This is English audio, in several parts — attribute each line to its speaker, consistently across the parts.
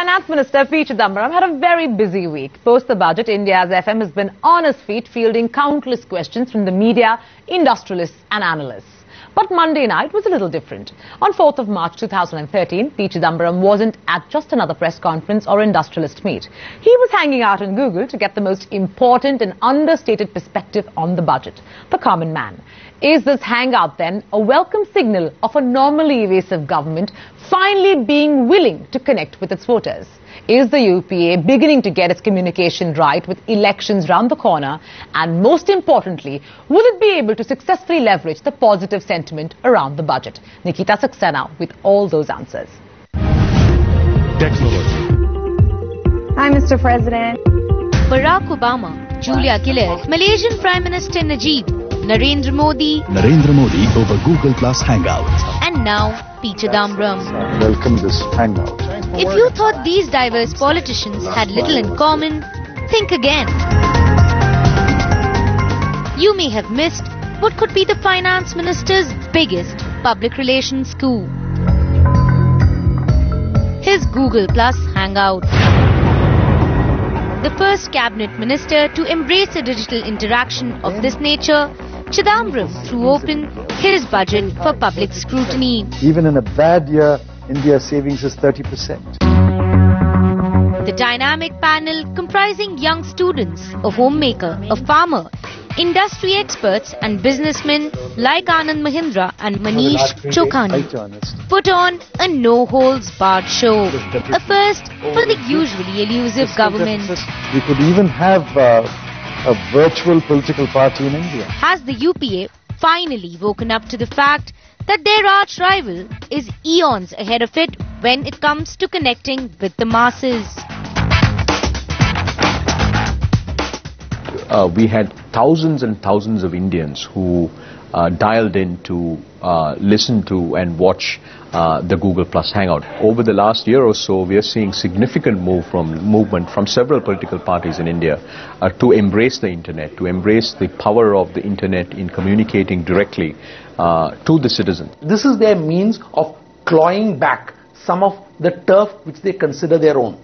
Speaker 1: Finance Minister P. Chidambaram had a very busy week. Post the budget, India's FM has been on its feet, fielding countless questions from the media, industrialists and analysts. But Monday night was a little different. On 4th of March 2013, P. Chidambaram wasn't at just another press conference or industrialist meet. He was hanging out on Google to get the most important and understated perspective on the budget, the common man. Is this hangout then a welcome signal of a normally evasive government finally being willing to connect with its voters? Is the UPA beginning to get its communication right with elections round the corner? And most importantly, will it be able to successfully leverage the positive sentiment around the budget? Nikita Saxena with all those answers.
Speaker 2: Technology.
Speaker 3: Hi, Mr. President.
Speaker 4: Barack Obama, Julia Gillard, Malaysian Prime Minister Najib, Narendra Modi
Speaker 2: over Google Plus Hangout.
Speaker 4: And now P. Chidambaram.
Speaker 5: Welcome this hangout.
Speaker 4: If you thought these diverse politicians had little in common, think again. You may have missed what could be the finance minister's biggest public relations coup. His Google Plus Hangout. The first cabinet minister to embrace a digital interaction of this nature, Chidambaram threw open his budget for public scrutiny.
Speaker 5: Even in a bad year, India's savings is 30%.
Speaker 4: The dynamic panel comprising young students, a homemaker, a farmer, industry experts and businessmen like Anand Mahindra and Manish Chokhani put on a no-holds-barred show, a first for the usually elusive government.
Speaker 5: We could even have a virtual political party in India.
Speaker 4: Has the UPA finally woken up to the fact that their arch rival is eons ahead of it when it comes to connecting with the masses?
Speaker 6: We had thousands and thousands of Indians who dialed in to listen to and watch the Google Plus Hangout. Over the last year or so, we are seeing significant movement from several political parties in India to embrace the internet, to embrace the power of the internet in communicating directly to the citizen.
Speaker 7: This is their means of clawing back some of the turf which they consider their own.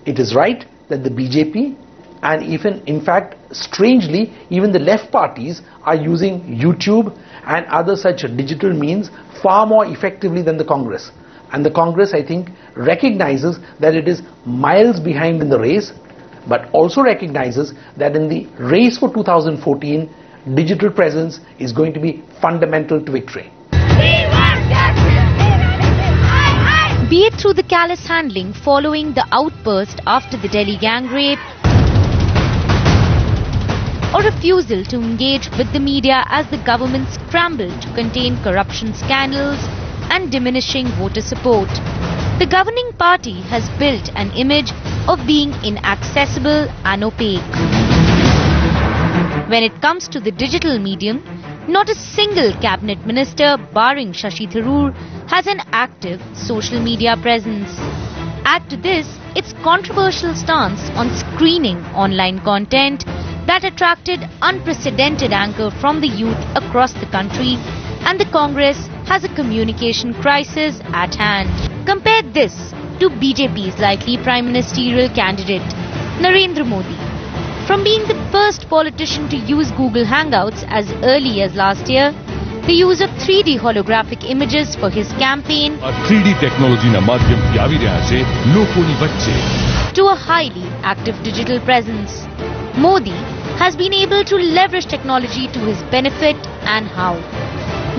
Speaker 7: It is right that the BJP and even, in fact, strangely, even the left parties are using YouTube and other such digital means far more effectively than the Congress. And the Congress, I think, recognizes that it is miles behind in the race, but also recognizes that in the race for 2014, digital presence is going to be fundamental to victory.
Speaker 4: Be it through the callous handling following the outburst after the Delhi gang rape, or refusal to engage with the media as the government scrambled to contain corruption scandals and diminishing voter support, the governing party has built an image of being inaccessible and opaque. When it comes to the digital medium, not a single cabinet minister, barring Shashi Tharoor, has an active social media presence. Add to this its controversial stance on screening online content that attracted unprecedented anger from the youth across the country, and the Congress has a communication crisis at hand. Compare this to BJP's likely prime ministerial candidate, Narendra Modi. From being the first politician to use Google Hangouts as early as last year, the use of 3D holographic images for his campaign,
Speaker 2: 3D technology na madhyam thi avi raha se lokoni vacche,
Speaker 4: to a highly active digital presence, Modi has been able to leverage technology to his benefit. And how?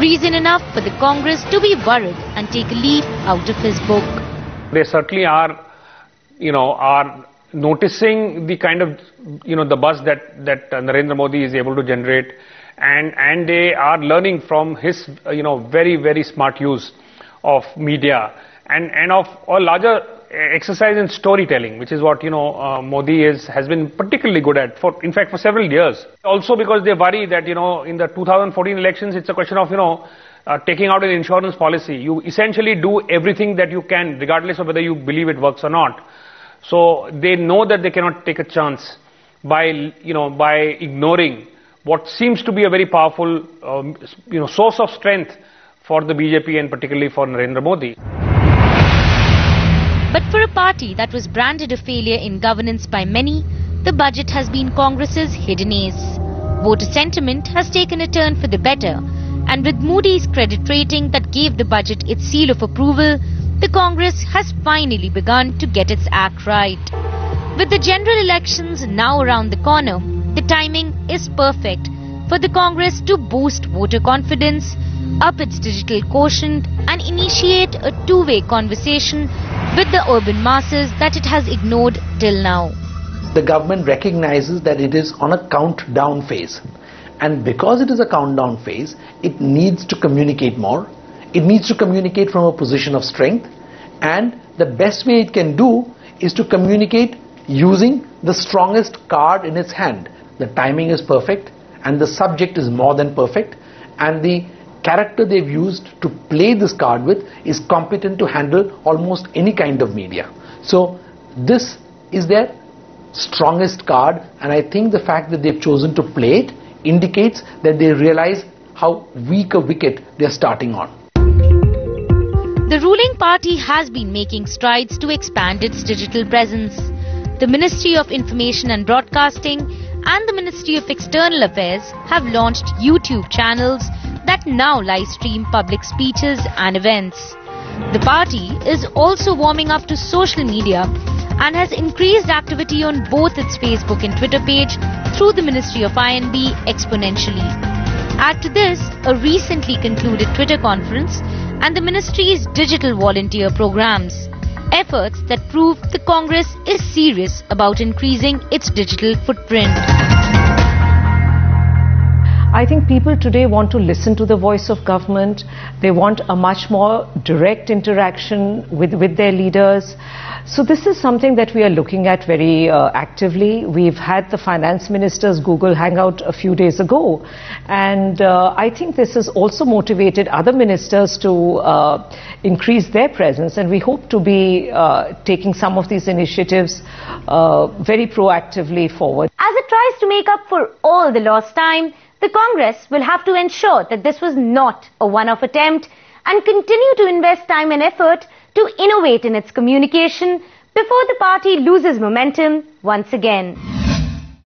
Speaker 4: Reason enough for the Congress to be worried and take a leaf out of his book.
Speaker 8: They certainly are noticing the kind of, the buzz that Narendra Modi is able to generate, and they are learning from his, very, very smart use of media and of a larger exercise in storytelling, which is what Modi has been particularly good at in fact for several years. Also because they worry that in the 2014 elections it's a question of taking out an insurance policy. You essentially do everything that you can regardless of whether you believe it works or not. So they know that they cannot take a chance by ignoring what seems to be a very powerful source of strength for the BJP and particularly for Narendra Modi.
Speaker 4: But for a party that was branded a failure in governance by many, the budget has been Congress's hidden ace. Voter sentiment has taken a turn for the better, and with Moody's credit rating that gave the budget its seal of approval, the Congress has finally begun to get its act right. With the general elections now around the corner, the timing is perfect for the Congress to boost voter confidence, up its digital quotient, and initiate a two-way conversation with the urban masses that it has ignored till now.
Speaker 7: The government recognizes that it is on a countdown phase. And because it is a countdown phase, it needs to communicate more. It needs to communicate from a position of strength. And the best way it can do is to communicate using the strongest card in its hand. The timing is perfect and the subject is more than perfect. And the character they've used to play this card with is competent to handle almost any kind of media. So this is their strongest card, and I think the fact that they've chosen to play it indicates that they realize how weak a wicket they're starting on.
Speaker 4: The ruling party has been making strides to expand its digital presence. The Ministry of Information and Broadcasting and the Ministry of External Affairs have launched YouTube channels that now live stream public speeches and events. The party is also warming up to social media and has increased activity on both its Facebook and Twitter page through the Ministry of INB exponentially. Add to this a recently concluded Twitter conference and the ministry's digital volunteer programs, efforts that prove the Congress is serious about increasing its digital footprint.
Speaker 9: I think people today want to listen to the voice of government. They want a much more direct interaction with their leaders. So this is something that we are looking at very actively. We've had the finance minister's Google Hangout a few days ago. And I think this has also motivated other ministers to increase their presence. And we hope to be taking some of these initiatives very proactively forward.
Speaker 10: As it tries to make up for all the lost time, the Congress will have to ensure that this was not a one-off attempt and continue to invest time and effort to innovate in its communication before the party loses momentum once again.